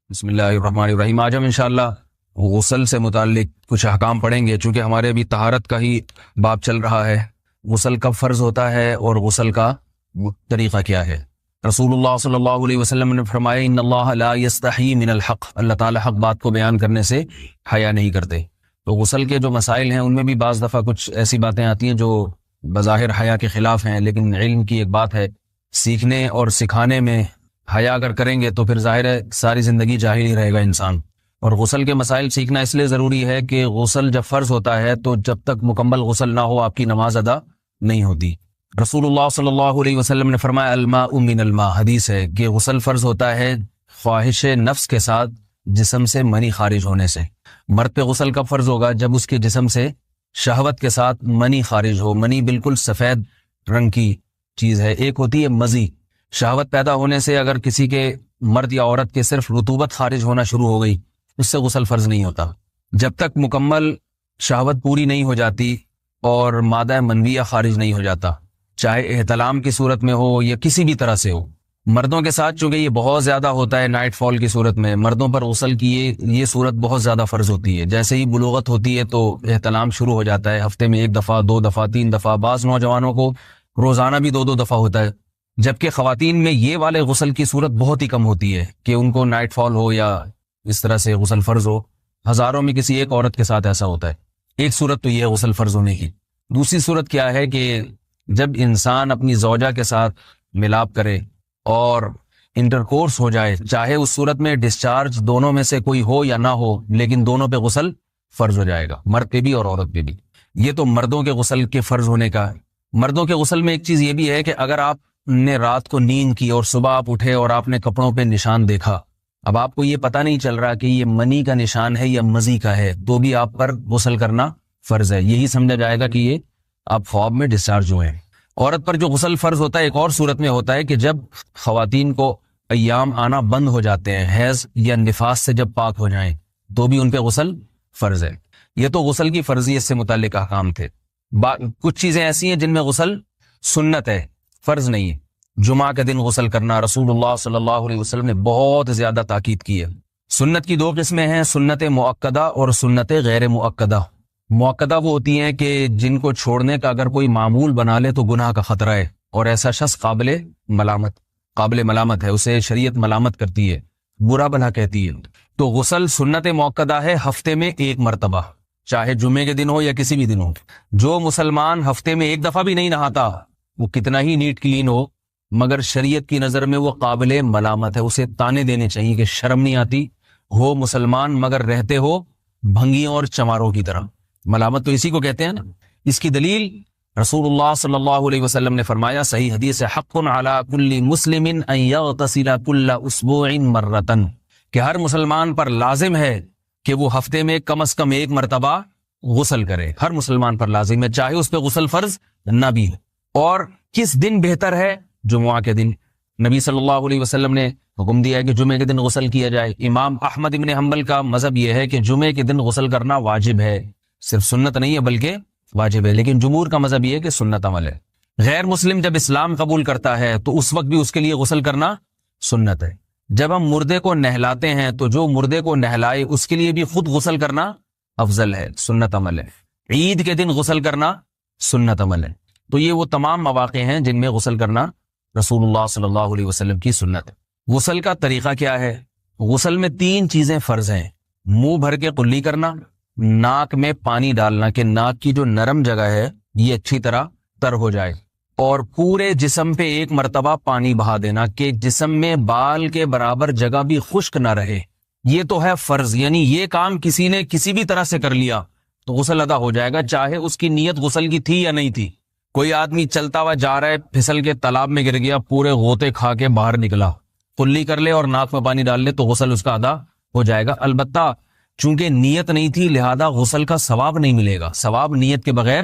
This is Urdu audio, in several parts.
بسم اللہ الرحمن الرحیم۔ آج ہم انشاءاللہ غسل سے متعلق کچھ احکام پڑھیں گے، چونکہ ہمارے ابھی طہارت کا ہی باب چل رہا ہے۔ غسل کب فرض ہوتا ہے اور غسل کا طریقہ کیا ہے؟ رسول اللہ صلی اللہ علیہ وسلم نے فرمایا ان اللہ لا یستحی من الحق، اللہ تعالی حق بات کو بیان کرنے سے حیا نہیں کرتے۔ تو غسل کے جو مسائل ہیں ان میں بھی بعض دفعہ کچھ ایسی باتیں آتی ہیں جو بظاہر حیا کے خلاف ہیں، لیکن علم کی ایک بات ہے، سیکھنے اور سکھانے میں حیا اگر کریں گے تو پھر ظاہر ہے ساری زندگی جاہل ہی رہے گا انسان۔ اور غسل کے مسائل سیکھنا اس لیے ضروری ہے کہ غسل جب فرض ہوتا ہے تو جب تک مکمل غسل نہ ہو آپ کی نماز ادا نہیں ہوتی۔ رسول اللہ صلی اللہ علیہ وسلم نے فرمایا الماء من الماء، حدیث ہے کہ غسل فرض ہوتا ہے خواہش نفس کے ساتھ جسم سے منی خارج ہونے سے۔ مرد پہ غسل کب فرض ہوگا؟ جب اس کے جسم سے شہوت کے ساتھ منی خارج ہو۔ منی بالکل سفید رنگ کی چیز ہے، ایک ہوتی ہے مزی۔ شہوت پیدا ہونے سے اگر کسی کے مرد یا عورت کے صرف رطوبت خارج ہونا شروع ہو گئی اس سے غسل فرض نہیں ہوتا۔ جب تک مکمل شہوت پوری نہیں ہو جاتی اور مادہ منویہ خارج نہیں ہو جاتا، چاہے احتلام کی صورت میں ہو یا کسی بھی طرح سے ہو۔ مردوں کے ساتھ چونکہ یہ بہت زیادہ ہوتا ہے، نائٹ فال کی صورت میں مردوں پر غسل کی یہ صورت بہت زیادہ فرض ہوتی ہے۔ جیسے ہی بلوغت ہوتی ہے تو احتلام شروع ہو جاتا ہے، ہفتے میں 1 دفعہ 2 دفعہ 3 دفعہ، بعض نوجوانوں کو روزانہ بھی 2 دفعہ ہوتا ہے، جبکہ خواتین میں یہ والے غسل کی صورت بہت ہی کم ہوتی ہے کہ ان کو نائٹ فال ہو یا اس طرح سے غسل فرض ہو۔ ہزاروں میں کسی ایک عورت کے ساتھ ایسا ہوتا ہے۔ ایک صورت تو یہ ہے غسل فرض ہونے کی۔ دوسری صورت کیا ہے کہ جب انسان اپنی زوجہ کے ساتھ ملاپ کرے اور انٹرکورس ہو جائے، چاہے اس صورت میں ڈسچارج دونوں میں سے کوئی ہو یا نہ ہو، لیکن دونوں پہ غسل فرض ہو جائے گا، مرد پہ بھی اور عورت پہ بھی۔ یہ تو مردوں کے غسل کے فرض ہونے کا ہے۔ مردوں کے غسل میں ایک چیز یہ بھی ہے کہ اگر آپ نے رات کو نیند کی اور صبح آپ اٹھے اور آپ نے کپڑوں پہ نشان دیکھا، اب آپ کو یہ پتہ نہیں چل رہا کہ یہ منی کا نشان ہے یا مزی کا ہے، تو بھی آپ پر غسل کرنا فرض ہے۔ یہی سمجھا جائے گا کہ یہ آپ خواب میں ڈسچارج ہوئے ہیں۔ عورت پر جو غسل فرض ہوتا ہے ایک اور صورت میں ہوتا ہے کہ جب خواتین کو ایام آنا بند ہو جاتے ہیں، حیض یا نفاس سے جب پاک ہو جائیں تو بھی ان پہ غسل فرض ہے۔ یہ تو غسل کی فرضیت سے متعلق احکام تھے۔ کچھ چیزیں ایسی ہیں جن میں غسل سنت ہے، فرض نہیں ہے۔ جمعہ کے دن غسل کرنا رسول اللہ صلی اللہ علیہ وسلم نے بہت زیادہ تاکید کی ہے۔ سنت کی 2 قسمیں ہیں، سنت مؤکدہ اور سنت غیر مؤکدہ۔ مؤکدہ وہ ہوتی ہیں کہ جن کو چھوڑنے کا اگر کوئی معمول بنا لے تو گناہ کا خطرہ ہے اور ایسا شخص قابل ملامت ہے، اسے شریعت ملامت کرتی ہے، برا بھلا کہتی ہے۔ تو غسل سنت مؤکدہ ہے، ہفتے میں 1 مرتبہ، چاہے جمعے کے دن ہو یا کسی بھی دن ہو۔ جو مسلمان ہفتے میں 1 دفعہ بھی نہیں نہاتا، وہ کتنا ہی نیٹ کلین ہو، مگر شریعت کی نظر میں وہ قابل ملامت ہے، اسے تانے دینے چاہیے کہ شرم نہیں آتی ہو مسلمان مگر رہتے ہو بھنگیوں اور چماروں کی طرح۔ ملامت تو اسی کو کہتے ہیں نا۔ اس کی دلیل رسول اللہ صلی اللہ علیہ وسلم نے فرمایا، صحیح حدیث ہے، حق علی کل مسلم ان یغتسل کل اسبوع مرۃ، کہ ہر مسلمان پر لازم ہے کہ وہ ہفتے میں کم از کم 1 مرتبہ غسل کرے۔ ہر مسلمان پر لازم ہے، چاہے اس پہ غسل فرض نہ بھی ہو۔ اور کس دن بہتر ہے؟ جمعہ کے دن۔ نبی صلی اللہ علیہ وسلم نے حکم دیا ہے کہ جمعے کے دن غسل کیا جائے۔ امام احمد ابن حنبل کا مذہب یہ ہے کہ جمعے کے دن غسل کرنا واجب ہے، صرف سنت نہیں ہے بلکہ واجب ہے، لیکن جمہور کا مذہب یہ ہے کہ سنت عمل ہے۔ غیر مسلم جب اسلام قبول کرتا ہے تو اس وقت بھی اس کے لیے غسل کرنا سنت ہے۔ جب ہم مردے کو نہلاتے ہیں تو جو مردے کو نہلائے اس کے لیے بھی خود غسل کرنا افضل ہے، سنت عمل ہے۔ عید کے دن غسل کرنا سنت عمل ہے۔ تو یہ وہ تمام مواقع ہیں جن میں غسل کرنا رسول اللہ صلی اللہ علیہ وسلم کی سنت ہے۔ غسل کا طریقہ کیا ہے؟ غسل میں 3 چیزیں فرض ہیں، منہ بھر کے قلی کرنا، ناک میں پانی ڈالنا کہ ناک کی جو نرم جگہ ہے یہ اچھی طرح تر ہو جائے، اور پورے جسم پہ 1 مرتبہ پانی بہا دینا کہ جسم میں بال کے برابر جگہ بھی خشک نہ رہے۔ یہ تو ہے فرض، یعنی یہ کام کسی نے کسی بھی طرح سے کر لیا تو غسل ادا ہو جائے گا، چاہے اس کی نیت غسل کی تھی یا نہیں تھی۔ کوئی آدمی چلتا ہوا جا رہا ہے، پھسل کے تالاب میں گر گیا، پورے غوطے کھا کے باہر نکلا، قلی کر لے اور ناک میں پانی ڈال لے تو غسل اس کا ادا ہو جائے گا۔ البتہ چونکہ نیت نہیں تھی لہذا غسل کا ثواب نہیں ملے گا، ثواب نیت کے بغیر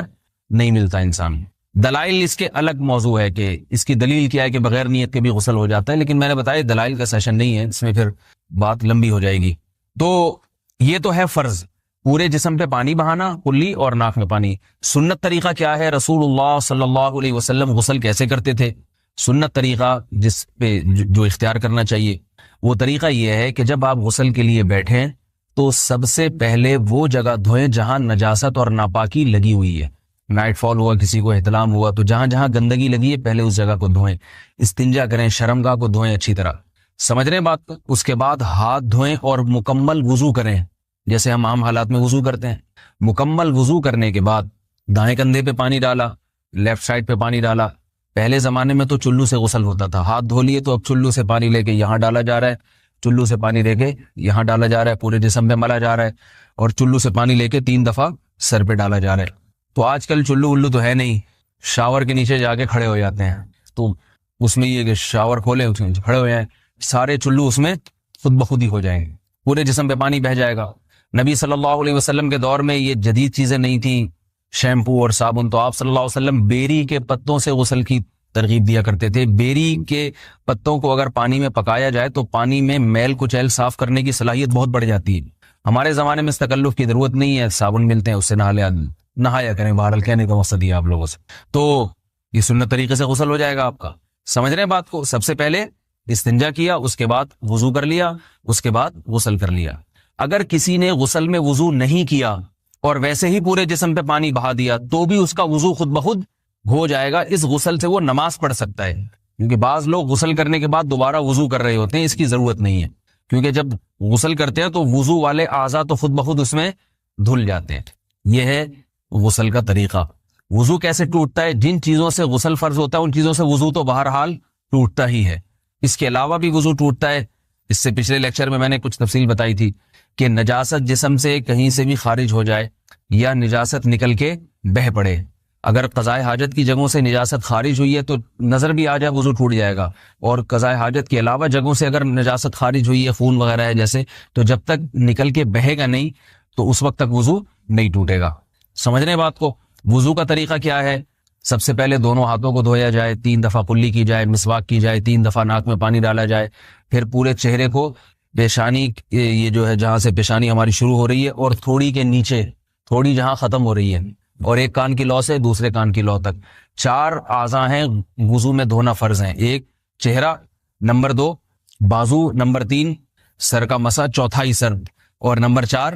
نہیں ملتا انسان۔ دلائل اس کے الگ موضوع ہے کہ اس کی دلیل کیا ہے کہ بغیر نیت کے بھی غسل ہو جاتا ہے، لیکن میں نے بتایا دلائل کا سیشن نہیں ہے، اس میں پھر بات لمبی ہو جائے گی۔ تو یہ تو ہے فرض، پورے جسم پہ پانی بہانا، کلی اور ناک میں پانی۔ سنت طریقہ کیا ہے؟ رسول اللہ صلی اللہ علیہ وسلم غسل کیسے کرتے تھے؟ سنت طریقہ جس پہ جو اختیار کرنا چاہیے وہ طریقہ یہ ہے کہ جب آپ غسل کے لیے بیٹھیں تو سب سے پہلے وہ جگہ دھوئیں جہاں نجاست اور ناپاکی لگی ہوئی ہے. نائٹ فال ہوا, کسی کو احتلام ہوا, تو جہاں جہاں گندگی لگی ہے پہلے اس جگہ کو دھوئیں. استنجا کریں, شرمگاہ کو دھوئیں اچھی طرح. سمجھ رہے ہیں بات کو؟ اس کے بعد ہاتھ دھوئیں اور مکمل وضو کریں جیسے ہم عام حالات میں وضو کرتے ہیں. مکمل وضو کرنے کے بعد دائیں کندھے پہ پانی ڈالا, لیفٹ سائڈ پہ پانی ڈالا. پہلے زمانے میں تو چلو سے غسل ہوتا تھا, ہاتھ دھو لیے تو اب چلو سے پانی لے کے یہاں ڈالا جا رہا ہے, چلو سے پانی لے کے یہاں ڈالا جا رہا ہے, پورے جسم پہ ملا جا رہا ہے, اور چلو سے پانی لے کے 3 دفعہ سر پہ ڈالا جا رہا ہے. تو آج کل چلو الو تو ہے نہیں, شاور کے نیچے جا کے کھڑے ہو جاتے ہیں. تو اس میں یہ کہ شاور کھولے اس میں کھڑے ہو جائیں, سارے چلو اس میں خود بخود ہی ہو جائیں گے, پورے جسم پہ پانی بہہ جائے گا. نبی صلی اللہ علیہ وسلم کے دور میں یہ جدید چیزیں نہیں تھیں, شیمپو اور صابن, تو آپ صلی اللہ علیہ وسلم بیری کے پتوں سے غسل کی ترغیب دیا کرتے تھے. بیری کے پتوں کو اگر پانی میں پکایا جائے تو پانی میں میل کچیل صاف کرنے کی صلاحیت بہت بڑھ جاتی ہے. ہمارے زمانے میں اس تکلف کی ضرورت نہیں ہے, صابن ملتے ہیں اس سے نہایا کریں. بہرحال کہنے کا مقصد یہ آپ لوگوں سے, تو یہ سنت طریقے سے غسل ہو جائے گا آپ کا. سمجھ رہے ہیں بات کو؟ سب سے پہلے استنجا کیا, اس کے بعد وضو کر لیا, اس کے بعد غسل کر لیا. اگر کسی نے غسل میں وضو نہیں کیا اور ویسے ہی پورے جسم پہ پانی بہا دیا تو بھی اس کا وضو خود بخود ہو جائے گا. اس غسل سے وہ نماز پڑھ سکتا ہے, کیونکہ بعض لوگ غسل کرنے کے بعد دوبارہ وضو کر رہے ہوتے ہیں. اس کی ضرورت نہیں ہے, کیونکہ جب غسل کرتے ہیں تو وضو والے اعضاء تو خود بخود اس میں دھل جاتے ہیں. یہ ہے غسل کا طریقہ. وضو کیسے ٹوٹتا ہے؟ جن چیزوں سے غسل فرض ہوتا ہے ان چیزوں سے وضو تو بہرحال ٹوٹتا ہی ہے. اس کے علاوہ بھی وضو ٹوٹتا ہے. اس سے پچھلے لیکچر میں نے کچھ تفصیل بتائی تھی کہ نجاست جسم سے کہیں سے بھی خارج ہو جائے یا نجاست نکل کے بہہ پڑے. اگر قضاء حاجت کی جگہوں سے نجاست خارج ہوئی ہے تو نظر بھی آ جائے وضو ٹوٹ جائے گا, اور قضاء حاجت کے علاوہ جگہوں سے اگر نجاست خارج ہوئی ہے, خون وغیرہ ہے جیسے, تو جب تک نکل کے بہے گا نہیں تو اس وقت تک وضو نہیں ٹوٹے گا. سمجھ رہے ہیں بات کو؟ وضو کا طریقہ کیا ہے؟ سب سے پہلے دونوں ہاتھوں کو دھویا جائے, 3 دفعہ کلی کی جائے, مسواک کی جائے, 3 دفعہ ناک میں پانی ڈالا جائے, پھر پورے چہرے کو پیشانی, یہ جو ہے جہاں سے پیشانی ہماری شروع ہو رہی ہے اور تھوڑی کے نیچے, تھوڑی جہاں ختم ہو رہی ہے, اور ایک کان کی لو سے دوسرے کان کی لو تک 4 اعضاء ہیں وضو میں دھونا فرض ہیں. 1 چہرہ, نمبر 2 بازو, نمبر 3 سر کا مسا, چوتھا ہی سر, اور نمبر 4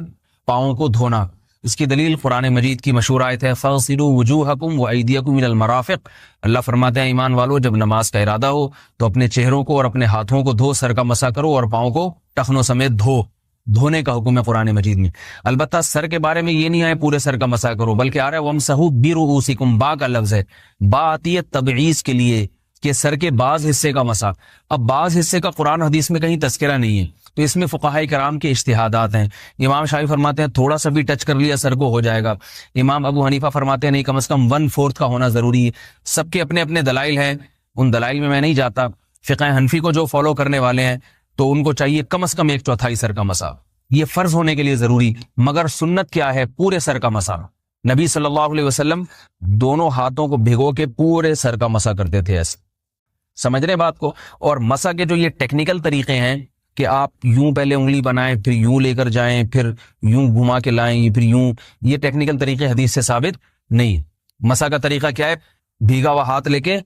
پاؤں کو دھونا. اس کی دلیل قرآن مجید کی مشہور آیت ہے فَاغْسِلُوا وُجُوهَكُمْ وَأَيْدِيَكُمْ إِلَى الْمَرَافِقِ. اللہ فرماتے ہیں ایمان والو, جب نماز کا ارادہ ہو تو اپنے چہروں کو اور اپنے ہاتھوں کو دھو, سر کا مسا کرو اور پاؤں کو ٹخنوں سمیت دھو. دھونے کا حکم ہے قرآن مجید میں. البتہ سر کے بارے میں یہ نہیں آئے پورے سر کا مسا کرو, بلکہ آ رہا ہے وَامْسَحُوا بِرُؤُوسِكُمْ. با کا لفظ ہے, با آتی ہے تبعیض کے لیے کہ سر کے بعض حصے کا مسا. اب بعض حصے کا قرآن حدیث میں کہیں تذکرہ نہیں ہے, تو اس میں فقہاء کرام کے اجتہادات ہیں. امام شافعی فرماتے ہیں تھوڑا سا بھی ٹچ کر لیا سر کو ہو جائے گا. امام ابو حنیفہ فرماتے ہیں نہیں, کم از کم 1/4 کا ہونا ضروری ہے. سب کے اپنے اپنے دلائل ہیں, ان دلائل میں نہیں جاتا. فقہ حنفی کو جو فالو کرنے والے ہیں تو ان کو چاہیے کم از کم 1/4 سر کا مسا, یہ فرض ہونے کے لیے ضروری. مگر سنت کیا ہے؟ پورے سر کا مسا. نبی صلی اللہ علیہ وسلم دونوں ہاتھوں کو بھگو کے پورے سر کا مسا کرتے تھے ایسے. سمجھ رہے بات کو؟ اور مسا کے جو یہ ٹیکنیکل طریقے ہیں کہ آپ یوں پہلے انگلی بنائیں, پھر یوں لے کر جائیں, پھر یوں گھما کے لائیں, پھر یوں, یہ ٹیکنیکل طریقے حدیث سے ثابت نہیں. مسا کا طریقہ کیا ہے؟ بھیگا ہوا ہاتھ لے کے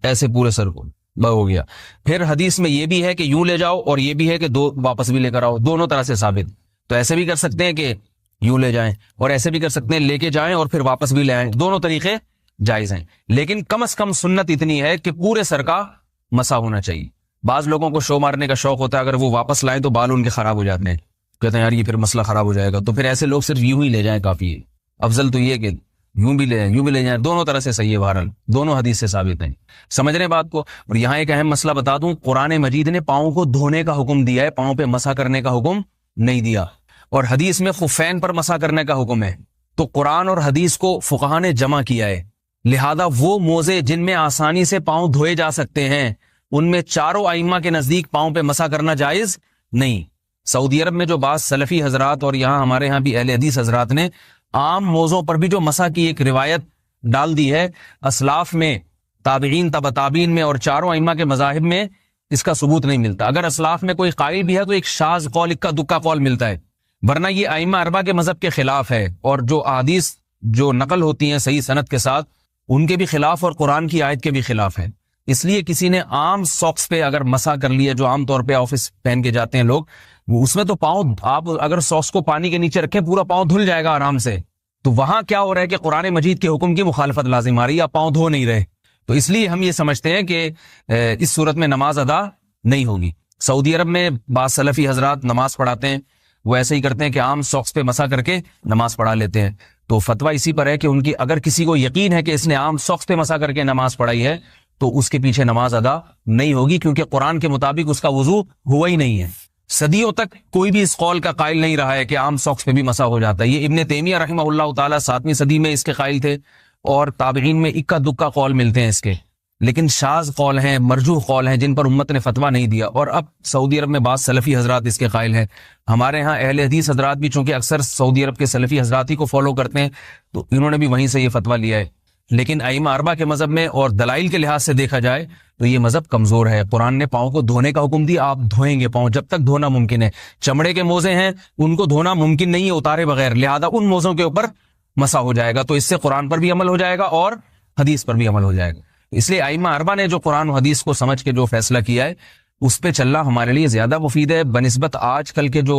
ایسے پورے سر کو ہو گیا. پھر حدیث میں یہ بھی ہے کہ یوں لے جاؤ اور یہ بھی ہے کہ 2 واپس بھی لے کر آؤ, دونوں طرح سے ثابت. تو ایسے بھی کر سکتے ہیں کہ یوں لے جائیں, اور ایسے بھی کر سکتے ہیں لے کے جائیں اور پھر واپس بھی لے آئیں, دونوں طریقے جائز ہیں. لیکن کم از کم سنت اتنی ہے کہ پورے سر کا مسا ہونا چاہیے. بعض لوگوں کو شو مارنے کا شوق ہوتا ہے, اگر وہ واپس لائیں تو بال ان کے خراب ہو جاتے ہیں, کہتے ہیں یار یہ پھر مسئلہ خراب ہو جائے گا, تو پھر ایسے لوگ صرف یوں ہی لے جائیں کافی ہے. افضل تو یہ کہ یوں بھی لے جائیں, یوں بھی لے جائیں, دونوں طرح سے صحیح ہے. بہرحال دونوں حدیث سے ثابت ہیں. سمجھ رہے بات کو؟ اور یہاں ایک اہم مسئلہ بتا دوں, قرآن مجید نے پاؤں کو دھونے کا حکم دیا ہے, پاؤں پہ مسا کرنے کا حکم نہیں دیا. اور حدیث میں خفین پر مسا کرنے کا حکم ہے. تو قرآن اور حدیث کو فقہا نے جمع کیا ہے, لہذا وہ موزے جن میں آسانی سے پاؤں دھوئے جا سکتے ہیں ان میں چاروں ائمہ کے نزدیک پاؤں پہ مسا کرنا جائز نہیں. سعودی عرب میں جو بعض سلفی حضرات اور یہاں ہمارے ہاں بھی اہل حدیث حضرات نے عام موزوں پر بھی جو مسا کی ایک روایت ڈال دی ہے, اسلاف میں, تابعین, تبع تابعین میں اور چاروں ائمہ کے مذاہب میں اس کا ثبوت نہیں ملتا. اگر اسلاف میں کوئی قائل بھی ہے تو ایک شاذ قول, اکا دکا قول ملتا ہے, ورنہ یہ ائمہ اربعہ کے مذہب کے خلاف ہے. اور جو احادیث جو نقل ہوتی ہیں صحیح سند کے ساتھ ان کے بھی خلاف اور قرآن کی آیت کے بھی خلاف ہے. اس لیے کسی نے عام ساکس پہ اگر مسا کر لیا، جو عام طور پہ آفس پہن کے جاتے ہیں لوگ، اس میں تو پاؤں، آپ اگر ساکس کو پانی کے نیچے رکھیں پورا پاؤں دھل جائے گا آرام سے. تو وہاں کیا ہو رہا ہے کہ قرآن مجید کے حکم کی مخالفت لازم آ رہی ہے، آپ پاؤں دھو نہیں رہے. تو اس لیے ہم یہ سمجھتے ہیں کہ اس صورت میں نماز ادا نہیں ہوگی. سعودی عرب میں بعض سلفی حضرات نماز پڑھاتے ہیں، وہ ایسے ہی کرتے ہیں کہ عام ساکس پہ مسا کر کے نماز پڑھا لیتے ہیں. تو فتویٰ اسی پر ہے کہ ان کی اگر کسی کو یقین ہے کہ اس نے عام ساکس پہ مسا کر کے نماز پڑھائی ہے تو اس کے پیچھے نماز ادا نہیں ہوگی، کیونکہ قرآن کے مطابق اس کا وضو ہوا ہی نہیں ہے. صدیوں تک کوئی بھی اس قول کا قائل نہیں رہا ہے کہ عام ساکس پہ بھی مسا ہو جاتا ہے. یہ ابن تیمیہ رحمہ اللہ تعالیٰ 7ویں صدی میں اس کے قائل تھے، اور تابعین میں اکا دکا قول ملتے ہیں اس کے، لیکن شاذ قول ہیں، مرجوح قول ہیں جن پر امت نے فتویٰ نہیں دیا. اور اب سعودی عرب میں بعض سلفی حضرات اس کے قائل ہیں. ہمارے ہاں اہل حدیث حضرات بھی چونکہ اکثر سعودی عرب کے سلفی حضرات ہی کو فالو کرتے ہیں، تو انہوں نے بھی وہیں سے یہ فتویٰ لیا ہے. لیکن ائمہ اربعہ کے مذہب میں اور دلائل کے لحاظ سے دیکھا جائے تو یہ مذہب کمزور ہے. قرآن نے پاؤں کو دھونے کا حکم دیا، آپ دھوئیں گے پاؤں جب تک دھونا ممکن ہے. چمڑے کے موزے ہیں، ان کو دھونا ممکن نہیں ہے اتارے بغیر، لہذا ان موزوں کے اوپر مسا ہو جائے گا. تو اس سے قرآن پر بھی عمل ہو جائے گا اور حدیث پر بھی عمل ہو جائے گا. اس لیے ائمہ اربعہ نے جو قرآن و حدیث کو سمجھ کے جو فیصلہ کیا ہے اس پہ چلنا ہمارے لیے زیادہ مفید ہے بنسبت آج کل کے جو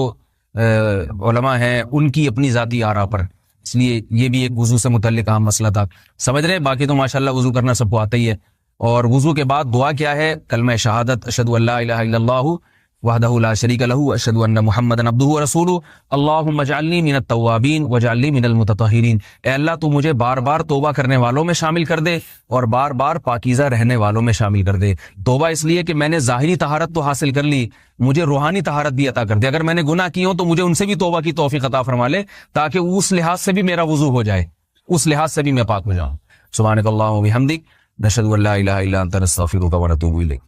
علماء ہیں ان کی اپنی ذاتی آراء پر. اس لیے یہ بھی ایک وضو سے متعلق اہم مسئلہ تھا. سمجھ رہے ہیں؟ باقی تو ماشاءاللہ وضو کرنا سب کو آتا ہی ہے. اور وضو کے بعد دعا کیا ہے؟ کلمہ شہادت، اشہد ان لا الہ الا اللہ وحدہ لا شریک لہ اشہد ان محمدا عبدہ ورسولہ اللہم اجعلنی من التوابین واجعلنی من المتطہرین. اے اللہ تو مجھے بار بار توبہ کرنے والوں میں شامل کر دے اور بار بار پاکیزہ رہنے والوں میں شامل کر دے. توبہ اس لیے کہ میں نے ظاہری طہارت تو حاصل کر لی، مجھے روحانی طہارت بھی عطا کر دے. اگر میں نے گناہ کی ہوں تو مجھے ان سے بھی توبہ کی توفیق عطا فرما لے، تاکہ اس لحاظ سے بھی میرا وضو ہو جائے، اس لحاظ سے بھی میں پاک ہو جاؤں. سبحانک اللہم و بحمدک، نشہد ان لا الہ الا انت، نستغفرک و نتوب الیک.